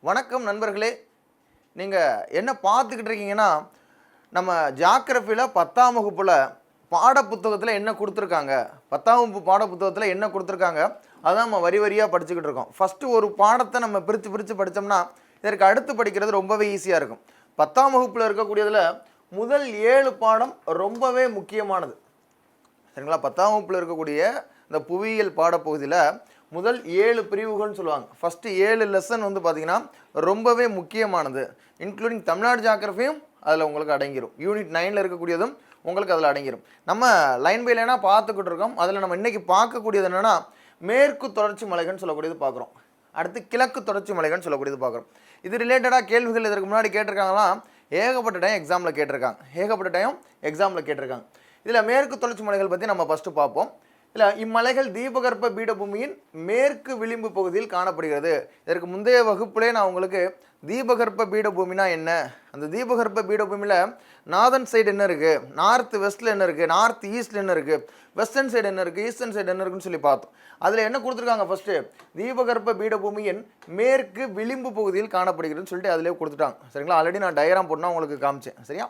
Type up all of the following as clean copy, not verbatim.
வணக்கம் நண்பர்களே, நீங்கள் என்ன பார்த்துக்கிட்டு இருக்கீங்கன்னா, நம்ம ஜியாகிரஃபியில் 10ஆம் வகுப்பில் பாடப்புத்தகத்தில் என்ன கொடுத்துருக்காங்க, 10ஆம் வகுப்பு பாடப்புத்தகத்தில் என்ன கொடுத்துருக்காங்க, அதான் நம்ம வரி வரியாக படிச்சுக்கிட்டு இருக்கோம். ஃபஸ்ட்டு ஒரு பாடத்தை நம்ம பிரித்து படித்தோம்னா இதற்கு அடுத்து படிக்கிறது ரொம்பவே ஈஸியாக இருக்கும். 10ஆம் வகுப்பில் இருக்கக்கூடியதில் முதல் 7 பாடம் ரொம்பவே முக்கியமானது. சரிங்களா? 10ஆம் வகுப்பில் இருக்கக்கூடிய இந்த புவியியல் பாடப்பகுதியில் முதல் 7 பிரிவுகள்னு சொல்லுவாங்க. ஃபஸ்ட்டு 7 லெசன் வந்து பார்த்திங்கன்னா ரொம்பவே முக்கியமானது. இன்க்ளூடிங் தமிழ்நாடு ஜியாகிரஃபியும் அதில் உங்களுக்கு அடங்கிடும். யூனிட் 9ல் இருக்கக்கூடியதும் உங்களுக்கு அதில் அடங்கிடும். நம்ம லைன் பை லைனாக பார்த்துக்கிட்டு இருக்கோம். அதில் நம்ம இன்றைக்கி பார்க்கக்கூடியது என்னென்னா, மேற்கு தொடர்ச்சி மலைகள்னு சொல்லக்கூடியது பார்க்குறோம். அடுத்து கிழக்கு தொடர்ச்சி மலைகள்னு சொல்லக்கூடியது பார்க்குறோம். இது ரிலேட்டடாக கேள்விகள் இதற்கு முன்னாடி கேட்டிருக்காங்களாம், ஏகப்பட்ட டைம் எக்ஸாமில் கேட்டிருக்காங்க. இதில் மேற்கு தொடர்ச்சி மலைகள் பற்றி நம்ம ஃபஸ்ட்டு பார்ப்போம். இல்லை, இம்மலைகள் தீபகற்ப பீடபூமியின் மேற்கு விளிம்பு பகுதியில் காணப்படுகிறது. இதற்கு முந்தைய வகுப்புலேயே நான் உங்களுக்கு தீபகற்ப பீடபூமினா என்ன, அந்த தீபகற்ப பீடபூமியில் நார்தன் சைடு என்ன இருக்குது, நார்த் வெஸ்ட்டில் என்ன இருக்குது, நார்த் ஈஸ்டில் என்ன இருக்குது, வெஸ்டர்ன் சைடு என்ன இருக்குது, ஈஸ்டர்ன் சைடு என்ன இருக்குன்னு சொல்லி பார்த்தோம். அதில் என்ன கொடுத்துருக்காங்க, ஃபஸ்ட்டு தீபகற்ப பீடபூமியின் மேற்கு விளிம்பு பகுதியில் காணப்படுகிறதுன்னு சொல்லிட்டு அதிலே கொடுத்துட்டாங்க. சரிங்களா? ஆல்ரெடி நான் டயக்ராம் போட்டு உங்களுக்கு காமிச்சேன். சரியா?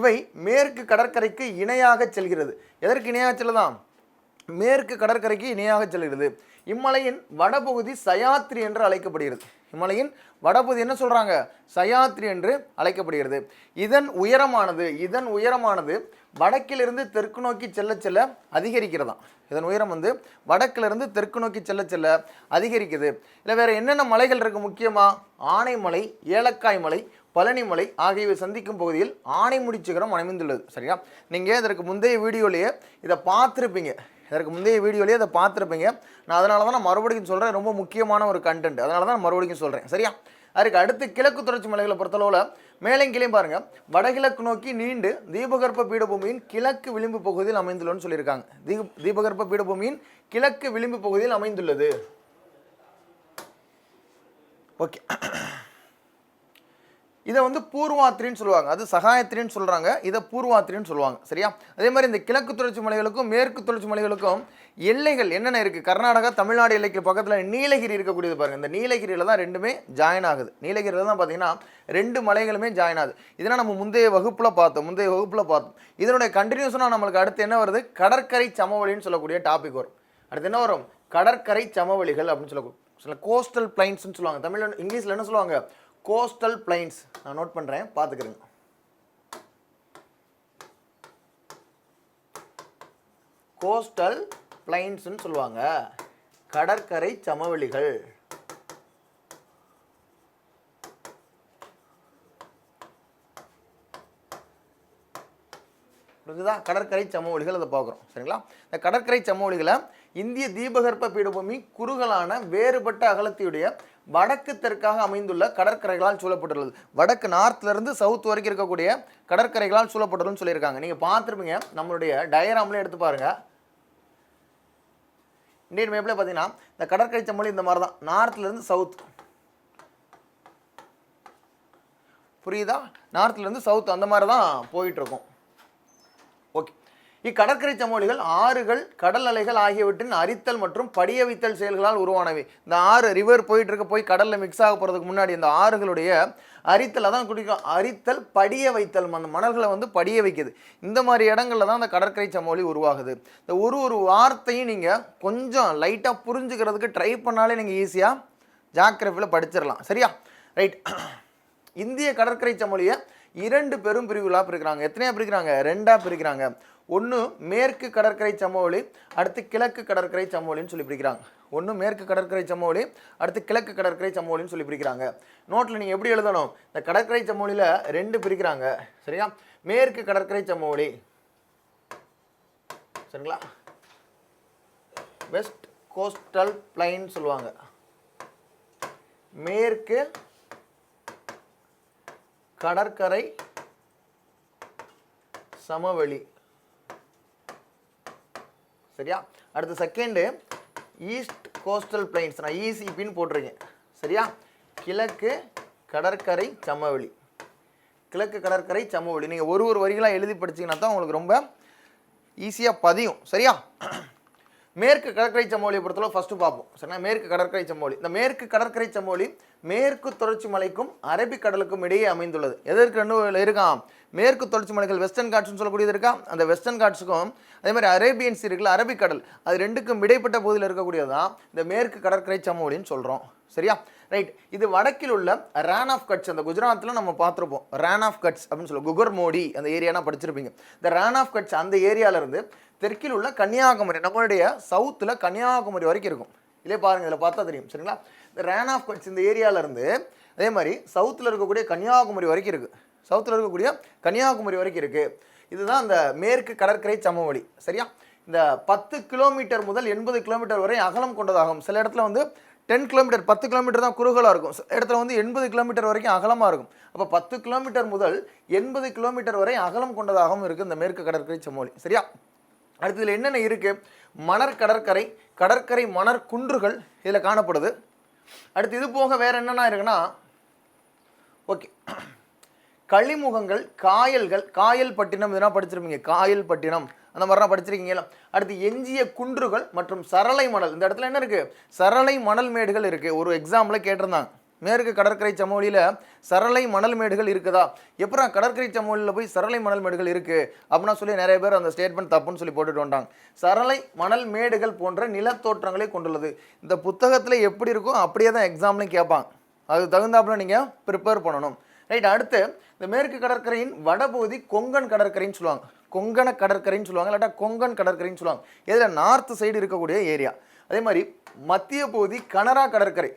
இவை மேற்கு கடற்கரைக்கு இணையாக செல்கிறது. எதற்கு இணையாக செல்லுதான்? மேற்கு கடற்கரைக்கு இணையாக செல்கிறது. இம்மலையின் வடபகுதி சயாத்ரி என்று அழைக்கப்படுகிறது. இம்மலையின் வடபகுதி என்ன சொல்றாங்க, சயாத்ரி என்று அழைக்கப்படுகிறது. இதன் உயரமானது வடக்கிலிருந்து தெற்கு நோக்கி செல்ல அதிகரிக்கிறதாம். இதன் உயரம் வந்து வடக்கிலிருந்து தெற்கு நோக்கி செல்ல அதிகரிக்குது. இல்லை வேற என்னென்ன மலைகள் இருக்கு? முக்கியமா ஆனைமலை, ஏலக்காய் மலை, பழனி மலை ஆகியவை சந்திக்கும் பகுதியில் ஆனைமுடி சிகரம் அமைந்துள்ளது. சரியா? நீங்கள் இதற்கு முந்தைய வீடியோலேயே இதை பார்த்துருப்பீங்க. நான் அதனால தான் நான் மறுபடியும் சொல்கிறேன். ரொம்ப முக்கியமான ஒரு கண்டென்ட், அதனால தான் நான் மறுபடியும் சொல்கிறேன். சரியா? அதுக்கு அடுத்து கிழக்கு தொடர்ச்சி மலைகளை பொறுத்தளவில் மேலங்கிலையும் பாருங்கள், வடகிழக்கு நோக்கி நீண்டு தீபகற்ப பீடபூமியின் கிழக்கு விளிம்பு பகுதியில் அமைந்துள்ளதுன்னு சொல்லியிருக்காங்க. தீபகற்ப பீடபூமியின் கிழக்கு விளிம்பு பகுதியில் அமைந்துள்ளது. ஓகே, இதை வந்து பூர்வாத்திரின்னு சொல்லுவாங்க, அது சகாயத்திரின்னு சொல்கிறாங்க, இதை பூர்வாத்திரின்னு சொல்லுவாங்க. சரியா? அதே மாதிரி இந்த கிழக்கு தொடர்ச்சி மலைகளுக்கும் மேற்கு தொடர்ச்சி மலைகளுக்கும் எல்லைகள் என்னென்ன இருக்குது? கர்நாடகா தமிழ்நாடு எல்லைக்கு பக்கத்தில் நீலகிரி இருக்கக்கூடியது பாருங்கள். இந்த நீலகிரியில் தான் ரெண்டுமே ஜாயின் ஆகுது. நீலகிரியில் தான் பார்த்தீங்கன்னா 2 மலைகளுமே ஜாயின் ஆகுது. இதெல்லாம் நம்ம முந்தைய வகுப்பில் பார்த்தோம். இதனுடைய கண்டினியூஷனாக நம்மளுக்கு அடுத்து என்ன வருது? கடற்கரை சமவெளின்னு சொல்லக்கூடிய டாபிக் வரும். அடுத்து என்ன வரும்? கடற்கரை சமவெளிகள் அப்படின்னு சொல்ல கோஸ்டல் பிளைன்ஸ்ன்னு சொல்லுவாங்க. தமிழ் இங்கிலீஷில் என்ன சொல்லுவாங்க? Coastal plains. நான் நோட் பண்ணுறேன், பார்த்துக்கிறேங்க. கோஸ்டல் பிளைன்ஸ்ன்னு சொல்லுவாங்க, கடற்கரை சமவெளிகள். புரிஞ்சுதா? கடற்கரை சமவெளிகள் அதை பார்க்குறோம். சரிங்களா? இந்த கடற்கரை சமவெளிகளை இந்திய தீபகற்ப பீடபூமி குறுகலான வேறுபட்ட அகலத்தையுடைய வடக்கு தெற்காக அமைந்துள்ள கடற்கரைகளால் சூழப்பட்டுள்ளது. வடக்கு நார்த்லேருந்து சவுத் வரைக்கும் இருக்கக்கூடிய கடற்கரைகளால் சூழப்பட்டுள்ளதுன்னு சொல்லியிருக்காங்க. நீங்கள் பார்த்துருப்பீங்க, நம்மளுடைய டயக்ராம்லேயே எடுத்து பாருங்கள். இந்தியன் மேப்பில் பார்த்தீங்கன்னா இந்த கடற்கரை சமவெளி இந்த மாதிரி தான், நார்த்லேருந்து சவுத். புரியுதா? நார்த்லேருந்து சவுத் அந்த மாதிரி தான் போயிட்டுருக்கோம். ஓகே, இக்கடற்கரை சமவெளிகள் ஆறுகள், கடல் அலைகள் ஆகியவற்றின் அரித்தல் மற்றும் படிய வைத்தல் செயல்களால் உருவானவை. இந்த ஆறு ரிவர் போய் கடலில் மிக்ஸ் ஆக போகிறதுக்கு முன்னாடி இந்த ஆறுகளுடைய அரித்தல், அதான் குடிக்கும் அரித்தல், படிய வைத்தல். அந்த மணல்களை வந்து படிய வைக்குது. இந்த மாதிரி இடங்களில் தான் அந்த கடற்கரை சமவெளி உருவாகுது. இந்த ஒரு வார்த்தையும் நீங்கள் கொஞ்சம் லைட்டாக புரிஞ்சுக்கிறதுக்கு ட்ரை பண்ணாலே நீங்கள் ஈஸியாக ஜியாகிரஃபியில் படிச்சிடலாம். சரியா? ரைட். இந்திய கடற்கரை சமவெளியை 2 பெரும் பிரிவுகளாக பிரிக்கிறாங்க. எத்தனையாக பிரிக்கிறாங்க? 2ஆக பிரிக்கிறாங்க. ஒன்று மேற்கு கடற்கரை சமவெளி, அடுத்து கிழக்கு கடற்கரை சமவெளின்னு சொல்லி பிரிக்கிறாங்க. ஒன்று மேற்கு கடற்கரை சமவெளி, அடுத்து கிழக்கு கடற்கரை சமவெளின்னு சொல்லி பிரிக்கிறாங்க. நோட்டில் நீங்கள் எப்படி எழுதணும்? இந்த கடற்கரை சமவெளியில் 2 பிரிக்கிறாங்க. சரியா? மேற்கு கடற்கரை சமவெளி, சரிங்களா, வெஸ்ட் கோஸ்டல் பிளைன் சொல்லுவாங்க. மேற்கு கடற்கரை சமவெளி. சரியா? அடுத்து செகண்டு ஈஸ்ட் கோஸ்டல் பிளைன்ஸ். நான் இசிபின்னு போட்டிருக்கேன். சரியா? கிழக்கு கடற்கரை சமவெளி. நீங்கள் ஒரு வரிகளாக எழுதி படிச்சிங்கன்னா தான் உங்களுக்கு ரொம்ப ஈஸியாக பதியும். சரியா? மேற்கு கடற்கரை சமவெளியை பொறுத்தளவு ஃபர்ஸ்ட் பார்ப்போம். சரிங்களா, மேற்கு கடற்கரை சமவெளி. இந்த மேற்கு கடற்கரை சமவெளி மேற்கு தொடர்ச்சி மலைக்கும் அரபிக்கடலுக்கும் இடையே அமைந்துள்ளது. எதற்கு ரெண்டு இருக்கான்? மேற்கு தொடர்ச்சி மலைகள் வெஸ்டர்ன் காட்ஸ்னு சொல்லக்கூடியது இருக்கா, அந்த வெஸ்டர்ன் காட்ஸுக்கும் அதே மாதிரி அரேபியன் சி இருக்குல்ல, அரபிக்கடல், அது ரெண்டுக்கும் இடைப்பட்ட பகுதியில் இருக்கக்கூடியது தான் இந்த மேற்கு கடற்கரை சமவெளின்னு சொல்கிறோம். சரியா, ரைட். இது வடக்கில் உள்ள ரேன் ஆஃப் கட்ஸ், அந்த குஜராத்தில் நம்ம பார்த்துருப்போம் ரேன் ஆஃப் கட்ஸ் அப்படின்னு சொல்லுவோம். குகர் மோடி அந்த ஏரியானா படிச்சிருப்பீங்க. இந்த ரேன் ஆஃப் கட்ஸ் அந்த ஏரியாவிலேருந்து தெற்கில் உள்ள கன்னியாகுமரி, நம்மளுடைய சவுத்தில் கன்னியாகுமரி வரைக்கும் இருக்கும். இதே பாருங்கள், இதில் பார்த்தா தெரியும். சரிங்களா, இந்த ரேன் ஆஃப் கட்ஸ் இந்த ஏரியாவிலேருந்து அதே மாதிரி சவுத்தில் இருக்கக்கூடிய கன்னியாகுமரி வரைக்கும் இருக்குது. சவுத்தில் இருக்கக்கூடிய கன்னியாகுமரி வரைக்கும் இருக்குது. இதுதான் இந்த மேற்கு கடற்கரை சமவெளி. சரியா, இந்த 10 கிலோமீட்டர் முதல் 80 கிலோமீட்டர் வரை அகலம் கொண்டதாகும். சில இடத்துல வந்து 10 கிலோமீட்டர் 10 கிலோமீட்டர் தான் குறுகலாக இருக்கும். சில இடத்துல வந்து 80 கிலோமீட்டர் வரைக்கும் அகலமாக இருக்கும். அப்போ 10 கிலோமீட்டர் முதல் 80 கிலோமீட்டர் வரை அகலம் கொண்டதாகவும் இருக்குது இந்த மேற்கு கடற்கரை சமவெளி. சரியா, அடுத்து இதில் என்னென்ன இருக்குது? மணற் கடற்கரை, கடற்கரை மணற் குன்றுகள் இதில் காணப்படுது. அடுத்து இது போக வேறு என்னென்ன இருக்குன்னா, ஓகே, கழிமுகங்கள், காயல்கள், காயல் பட்டினம் இதெல்லாம் படிச்சிருப்பீங்க, காயல் பட்டினம் அந்த மாதிரிலாம் படிச்சிருக்கீங்களா. அடுத்து எஞ்சிய குன்றுகள் மற்றும் சரளை மணல். இந்த இடத்துல என்ன இருக்குது? சரளை மணல் மேடுகள் இருக்குது. ஒரு எக்ஸாம்பிள் கேட்டிருந்தாங்க, மேற்கு கடற்கரை சமவெளியில் சரளை மணல் மேடுகள் இருக்குதா, எப்போ கடற்கரை சமவெளியில் போய் சரளை மணல் மேடுகள் இருக்குது அப்படின்னா சொல்லி நிறைய பேர் அந்த ஸ்டேட்மெண்ட் தப்புன்னு சொல்லி போட்டுட்டு வந்தாங்க. சரளை மணல் மேடுகள் போன்ற நிலத்தோற்றங்களை கொண்டுள்ளது. இந்த புத்தகத்தில் எப்படி இருக்கோ அப்படியே தான் எக்ஸாம்லையும் கேட்பாங்க. அது தகுந்தாப்புல நீங்கள் ப்ரிப்பேர் பண்ணணும். ரைட். அடுத்து இந்த மேற்கு கடற்கரையின் வடபகுதி கொங்கன் கடற்கரைன்னு சொல்லுவாங்க, கொங்கண கடற்கரைன்னு சொல்லுவாங்க, இல்லாட்டா கொங்கன் கடற்கரைன்னு சொல்லுவாங்க. இதில் நார்த் சைடு இருக்கக்கூடிய ஏரியா. அதே மாதிரி மத்திய பகுதி கனரா கடற்கரை.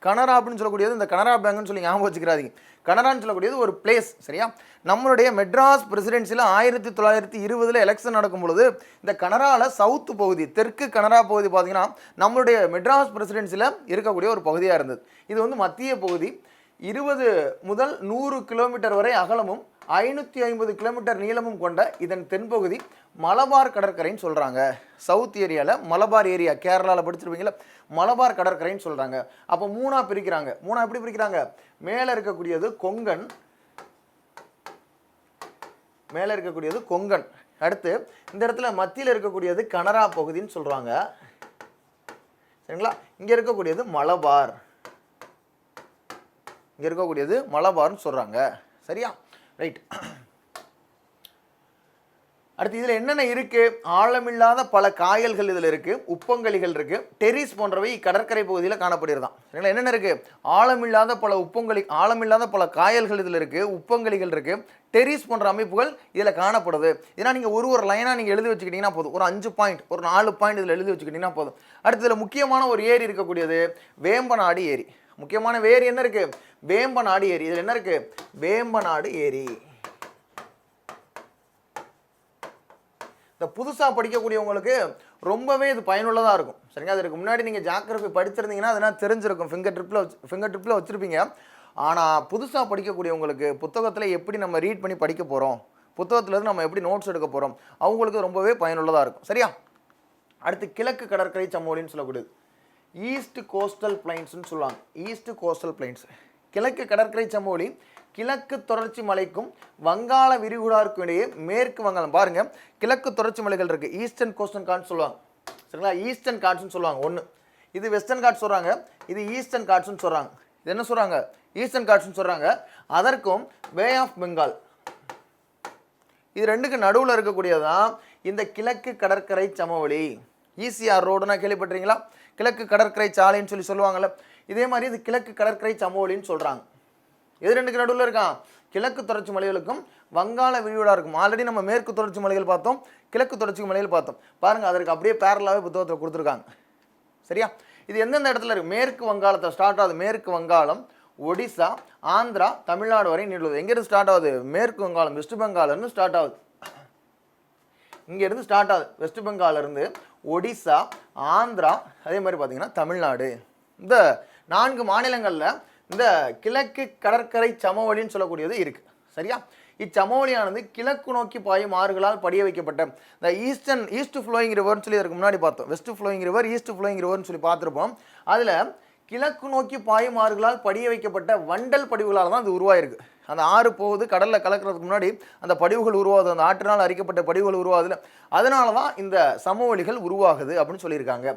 கனரா அப்படின்னு சொல்லக்கூடியது இந்த கனரா பேங்க்னு சொல்லி ஞாபகம் வச்சுக்கிறாதீங்க. கனரான்னு சொல்லக்கூடியது ஒரு பிளேஸ். சரியா, நம்மளுடைய மெட்ராஸ் பிரசிடென்சியில் 1920 எலெக்ஷன் நடக்கும் பொழுது இந்த கனராவில் சவுத்து பகுதி, தெற்கு கனரா பகுதி பார்த்தீங்கன்னா நம்மளுடைய மெட்ராஸ் பிரசிடென்சியில் இருக்கக்கூடிய ஒரு பகுதியாக இருந்தது. இது வந்து மத்திய பகுதி. 20 முதல் 100 கிலோமீட்டர் வரை அகலமும் 550 கிலோமீட்டர் நீளமும் கொண்ட இதன் தென்பகுதி மலபார் கடற்கரைன்னு சொல்கிறாங்க. சவுத் ஏரியாவில் மலபார் ஏரியா, கேரளாவில் படிச்சிருப்பீங்களா, மலபார் கடற்கரைன்னு சொல்கிறாங்க. அப்போ மூணாக பிரிக்கிறாங்க. மூணாக எப்படி பிரிக்கிறாங்க? மேலே இருக்கக்கூடியது கொங்கன், மேலே இருக்கக்கூடியது கொங்கன். அடுத்து இந்த இடத்துல மத்தியில் இருக்கக்கூடியது கனரா பகுதின்னு சொல்கிறாங்க. சரிங்களா, இங்கே இருக்கக்கூடியது மலபார், இங்கே இருக்கக்கூடியது மலபார்னு சொல்கிறாங்க. சரியா, ரைட். அடுத்து இதில் என்னென்ன இருக்குது? ஆழமில்லாத பல காயல்கள் இதில் இருக்குது, உப்பங்கழிகள் இருக்குது, டெரிஸ் போன்றவை கடற்கரை பகுதியில் காணப்படுகிறதான். சரிங்களா, என்னென்ன இருக்குது? ஆழமில்லாத பல ஆழமில்லாத பல காயல்கள் இதில் இருக்குது, உப்பங்கழிகள் இருக்குது, டெரிஸ் போன்ற அமைப்புகள் இதில் காணப்படுது. இதனால் நீங்கள் ஒரு லைனாக நீங்கள் எழுதி வச்சுக்கிட்டிங்கன்னா போதும். ஒரு 5 பாயிண்ட், ஒரு 4 பாயிண்ட் இதில் எழுதி வச்சுக்கிட்டிங்கன்னா போதும். அடுத்து இதில் முக்கியமான ஒரு ஏரி இருக்கக்கூடியது வேம்பநாடு ஏரி. முக்கியமான ஏரி என்ன இருக்குது? வேம்பநாடு ஏரி. இதில் என்ன இருக்குது? வேம்பநாடு ஏரி. இந்த புதுசாக படிக்கக்கூடியவங்களுக்கு ரொம்பவே இது பயனுள்ளதாக இருக்கும். சரிங்களா, அதுக்கு முன்னாடி நீங்கள் ஜியோகிராஃபி படிச்சிருந்தீங்கன்னா அதெல்லாம் தெரிஞ்சிருக்கும், ஃபிங்கர் ட்ரிப்பில் வச்சுருப்பீங்க. ஆனால் புதுசாக படிக்கக்கூடியவங்களுக்கு புத்தகத்தில் எப்படி நம்ம ரீட் பண்ணி படிக்க போகிறோம், புத்தகத்துலேருந்து நம்ம எப்படி நோட்ஸ் எடுக்க போகிறோம், அவங்களுக்கு ரொம்பவே பயனுள்ளதாக இருக்கும். சரியா, அடுத்து கிழக்கு கடற்கரை சமவெளின்னு சொல்லக்கூடியது ஈஸ்ட் கோஸ்டல் பிளைன்ஸ்னு சொல்லுவாங்க. ஈஸ்ட் கோஸ்டல் பிளைன்ஸ், கிழக்கு கடற்கரை சமவெளி கிழக்கு தொடர்ச்சி மலைக்கும் வங்காள விரிகுடாருக்கும் இடையே மேற்கு வங்காளம். பாருங்கள், கிழக்கு தொடர்ச்சி மலைகள் இருக்குது, ஈஸ்டர்ன் கோஸ்டல் காட்ஸ் சொல்லுவாங்க. சரிங்களா, ஈஸ்டர்ன் காட்ஸ்னு சொல்லுவாங்க ஒன்று. இது வெஸ்டர்ன் காட்ஸ் சொல்கிறாங்க, இது ஈஸ்டர்ன் காட்ஸ்னு சொல்கிறாங்க. இது என்ன சொல்கிறாங்க? ஈஸ்டர்ன் காட்ஸ்னு சொல்கிறாங்க. அதற்கும் பே ஆஃப் பெங்கால், இது ரெண்டுக்கு நடுவில் இருக்கக்கூடியதான் இந்த கிழக்கு கடற்கரை சமவெளி. ஈசிஆர் ரோடுனா கேள்விப்பட்டிருக்கீங்களா? கிழக்கு கடற்கரை சாலைன்னு சொல்லி சொல்லுவாங்கள்ல, இதே மாதிரி இது கிழக்கு கடற்கரை சமவெளின்னு சொல்கிறாங்க. எது ரெண்டுக்கு நடுவில் இருக்கான்? கிழக்கு தொடர்ச்சி மலைகளுக்கும் வங்காள விரிகுடா இருக்கும். ஆல்ரெடி நம்ம மேற்கு தொடர்ச்சி மலைகள் பார்த்தோம், கிழக்கு தொடர்ச்சி மலைகள் பார்த்தோம். பாருங்கள், அதற்கு அப்படியே பேரலாகவே புத்தகத்தில் கொடுத்துருக்காங்க. சரியா, இது எந்தெந்த இடத்துல இருக்குது? மேற்கு வங்காளத்தை ஸ்டார்ட் ஆகுது. மேற்கு வங்காளம், ஒடிசா, ஆந்திரா, தமிழ்நாடு வரை நீளுது. எங்கேருந்து ஸ்டார்ட் ஆகுது? மேற்கு வங்காளம், வெஸ்ட் பெங்காலிருந்து ஸ்டார்ட் ஆகுது. இங்கேருந்து ஸ்டார்ட் ஆகுது, வெஸ்ட் பெங்காலிருந்து ஒடிசா, ஆந்திரா, அதே மாதிரி பார்த்தீங்கன்னா தமிழ்நாடு. இந்த 4 மாநிலங்களில் இந்த கிழக்கு கடற்கரை சமவெளின்னு சொல்லக்கூடியது இருக்குது. சரியா, இச்சமவெளியானது கிழக்கு நோக்கி பாயும் ஆறுகளால் படிய வைக்கப்பட்ட இந்த ஈஸ்ட் ஃப்ளோயிங் ரிவர்னு சொல்லி அதுக்கு முன்னாடி பார்த்தோம். West flowing river, east flowing ரிவர்னு சொல்லி பார்த்துருப்போம். அதில் கிழக்கு நோக்கி பாயும் ஆறுகளால் படிய வைக்கப்பட்ட வண்டல் படிவுகளால் தான் அது உருவாயிருக்கு. அந்த ஆறு போகுது கடலில் கலக்கிறதுக்கு முன்னாடி அந்த படிவுகள் உருவாகுது, அந்த ஆற்றினால் அரிக்கப்பட்ட படிவுகள் உருவாகுதுல, அதனால தான் இந்த சமவெளிகள் உருவாகுது அப்படின்னு சொல்லியிருக்காங்க.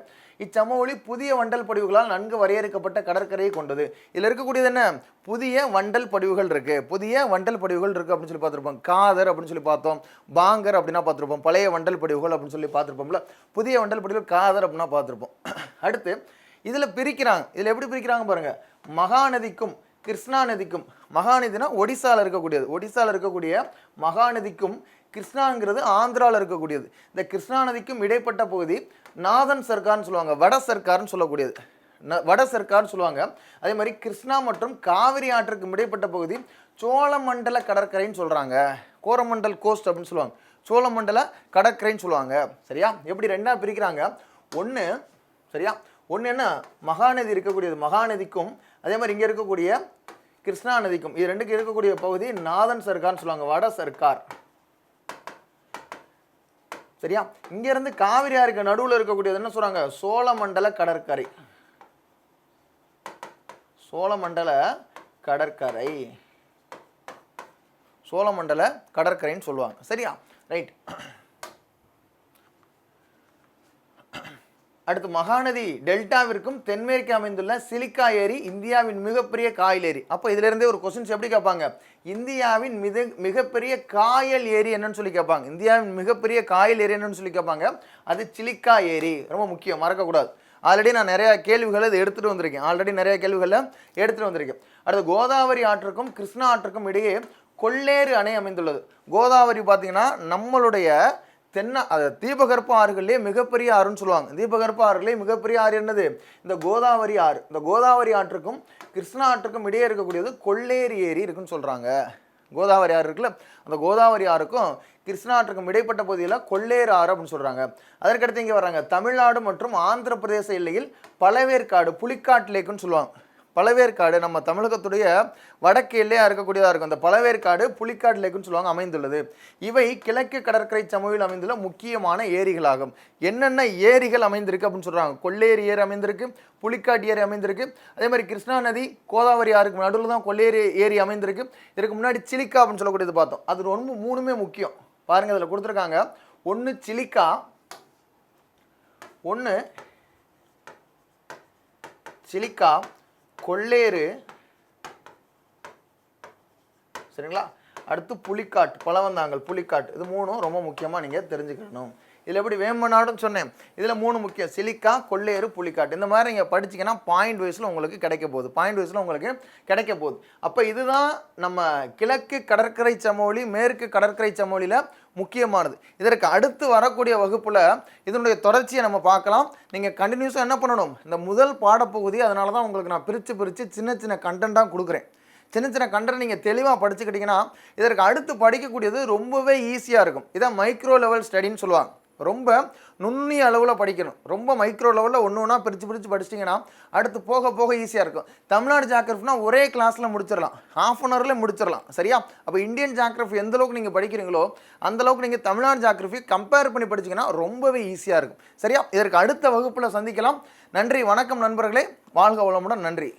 இச்சமவெளி புதிய வண்டல் படிவுகளால் நன்கு வரையறுக்கப்பட்ட கடற்கரையை கொண்டது. இதில் இருக்கக்கூடியது என்ன? புதிய வண்டல் படிவுகள் இருக்குது, புதிய வண்டல் படிவுகள் இருக்குது அப்படின்னு சொல்லி பார்த்துருப்போம். காதர் அப்படின்னு சொல்லி பார்த்தோம், பாங்கர் அப்படின்னா பார்த்துருப்போம், பழைய வண்டல் படிவுகள் அப்படின்னு சொல்லி பார்த்துருப்போம்ல, புதிய வண்டல் படிவுகள் காதர் அப்படின்னா பார்த்துருப்போம். அடுத்து இதில் பிரிக்கிறாங்க. இதில் எப்படி பிரிக்கிறாங்க பாருங்கள். மகாநதிக்கும் கிருஷ்ணா நதிக்கும், மகாநதினா ஒடிசாவில் இருக்கக்கூடியது, ஒடிசாவில் இருக்கக்கூடிய மகாநதிக்கும் கிருஷ்ணாங்கிறது ஆந்திராவில் இருக்கக்கூடியது. இந்த கிருஷ்ணா நதிக்கும் இடைப்பட்ட பகுதி நாதன் சர்க்கார்னு சொல்லுவாங்க, வட சர்க்கார்னு சொல்லக்கூடியது, வட சர்க்கார்னு சொல்லுவாங்க. அதே மாதிரி கிருஷ்ணா மற்றும் காவிரி ஆற்றுக்கும் இடைப்பட்ட பகுதி சோழமண்டல கடற்கரைன்னு சொல்கிறாங்க, கோரமண்டல் கோஸ்ட் அப்படின்னு சொல்லுவாங்க, சோழமண்டல கடற்கரைன்னு சொல்லுவாங்க. சரியா? எப்படி ரெண்டாக பிரிக்கிறாங்க. ஒன்று சரியா, ஒன்று என்ன, மகாநதி இருக்கக்கூடியது, மகாநதிக்கும் அதே மாதிரி இங்கே இருக்கக்கூடிய கிருஷ்ணா நதிக்கும், இது ரெண்டுக்கு இருக்கக்கூடிய பகுதி நாதன் சர்க்கார்னு சொல்லுவாங்க, வட சர்க்கார். சரியா? இங்கேருந்து காவிரி ஆறுக்கு நடுவில் இருக்கக்கூடியது என்ன சொல்கிறாங்க, சோழமண்டல கடற்கரை, சோழமண்டல கடற்கரை, சோழமண்டல கடற்கரைன்னு சொல்லுவாங்க. சரியா? ரைட். அடுத்து மகாநதி டெல்டாவிற்கும் தென்மேற்கு அமைந்துள்ள சிலிக்கா ஏரி இந்தியாவின் மிகப்பெரிய காயல் ஏரி. அப்போ இதிலிருந்தே ஒரு கொஸ்டின்ஸ் எப்படி கேட்பாங்க, இந்தியாவின் மிகப்பெரிய காயல் ஏரி என்னன்னு சொல்லி கேட்பாங்க. இந்தியாவின் மிகப்பெரிய காயல் ஏரி என்னன்னு சொல்லி கேட்பாங்க. அது சிலிக்கா ஏரி, ரொம்ப முக்கியம், மறக்கக்கூடாது. ஆல்ரெடி நான் நிறைய கேள்விகளை இதை எடுத்துகிட்டு வந்திருக்கேன், ஆல்ரெடி நிறைய கேள்விகளை எடுத்துகிட்டு வந்திருக்கேன். அடுத்து கோதாவரி ஆற்றுக்கும் கிருஷ்ணா ஆற்றுக்கும் இடையே கொள்ளேறு அணை அமைந்துள்ளது. கோதாவரி பார்த்தீங்கன்னா நம்மளுடைய தீபகற்ப ஆறுகளிலே மிகப்பெரிய ஆறுன்னு சொல்லுவாங்க. தீபகற்ப ஆறுகளே மிகப்பெரிய ஆறு என்னது, இந்த கோதாவரி ஆறு. இந்த கோதாவரி ஆற்றுக்கும் கிருஷ்ணா ஆற்றுக்கும் இடையே இருக்கக்கூடியது கொள்ளேரி ஏரி இருக்குன்னு சொல்கிறாங்க. கோதாவரி ஆறு இருக்குல்ல, அந்த கோதாவரி ஆறுக்கும் கிருஷ்ணா ஆற்றுக்கும் இடைப்பட்ட பகுதியில் கொள்ளேறு ஆறு அப்படின்னு சொல்கிறாங்க. அதற்கடுத்து இங்கே வர்றாங்க, தமிழ்நாடு மற்றும் ஆந்திர பிரதேச எல்லையில் பழவேற்காடு புலிக்காட் லேக்குன்னு சொல்லுவாங்க. பழவேற்காடு நம்ம தமிழகத்துடைய வடக்கு எல்லையாக இருக்கக்கூடியதாக இருக்கும். அந்த பழவேற்காடு புலிக்காட் லேக்குன்னு சொல்லுவாங்க, அமைந்துள்ளது. இவை கிழக்கு கடற்கரை சமவெளியில் அமைந்துள்ள முக்கியமான ஏரிகளாகும். என்னென்ன ஏரிகள் அமைந்திருக்கு அப்படின்னு சொல்கிறாங்க, கொள்ளேரி ஏரி அமைந்திருக்கு, புலிக்காட் ஏரி அமைந்திருக்கு, அதே மாதிரி கிருஷ்ணா நதி கோதாவரி ஆறுக்கு நடுவில் தான் கொள்ளேரி ஏரி அமைந்திருக்கு. இதுக்கு முன்னாடி சிலிக்கா அப்படின்னு சொல்லக்கூடியது பார்த்தோம். அது ரொம்ப மூணுமே முக்கியம். பாருங்கள், அதில் கொடுத்துருக்காங்க. ஒன்று சிலிக்கா, ஒன்று சிலிக்கா, கொள்ளேறு, சரிங்களா, அடுத்து புலிக்காட், பழவந்தாங்கல், புலிக்காட். இது மூணும் ரொம்ப முக்கியமாக நீங்கள் தெரிஞ்சுக்கணும். இதில் எப்படி வேம்பநாடுன்னு சொன்னேன், இதில் மூணு முக்கியம், சிலிக்கா, கொள்ளேறு, புலிக்காட். இந்த மாதிரி நீங்கள் படிச்சிங்கன்னா பாயிண்ட் வைஸில் உங்களுக்கு கிடைக்க போகுது, பாயிண்ட் வைஸில் உங்களுக்கு கிடைக்க போகுது. அப்போ இதுதான் நம்ம கிழக்கு கடற்கரை சமவெளி மேற்கு கடற்கரை சமவெளியில் முக்கியமானது. இதற்கு அடுத்து வரக்கூடிய வகுப்பில் இதனுடைய தொடர்ச்சியை நம்ம பார்க்கலாம். நீங்கள் கண்டினியூஸாக என்ன பண்ணணும், இந்த முதல் பாடப்பகுதி, அதனால தான் உங்களுக்கு நான் பிரித்து சின்ன சின்ன கண்டென்ட்டாக கொடுக்குறேன். சின்ன சின்ன கண்டென்ட் நீங்கள் தெளிவாக படிச்சுக்கிட்டிங்கன்னா இதற்கு அடுத்து படிக்கக்கூடியது ரொம்பவே ஈஸியாக இருக்கும். இதான் மைக்ரோ லெவல் ஸ்டடின்னு சொல்லுவாங்க. ரொம்ப நுண்ணிய அளவில் படிக்கணும், ரொம்ப மைக்ரோ லெவலில் ஒன்று ஒன்றா பிரித்து படிச்சிட்டிங்கன்னா அடுத்து போக போக ஈஸியாக இருக்கும். தமிழ்நாடு ஜியோகிராஃபினா ஒரே கிளாஸில் முடிச்சிடலாம், ½ அன் ஹவரில் முடிச்சிடலாம். சரியா? அப்போ இந்தியன் ஜியோகிராஃபி எந்த அளவுக்கு நீங்கள் படிக்கிறீங்களோ அந்தளவுக்கு நீங்கள் தமிழ்நாடு ஜியோகிராஃபி கம்பேர் பண்ணி படிச்சிங்கன்னா ரொம்பவே ஈஸியாக இருக்கும். சரியா? இதற்கு அடுத்த வகுப்பில் சந்திக்கலாம். நன்றி, வணக்கம் நண்பர்களே, வாழ்க வளமுடன். நன்றி.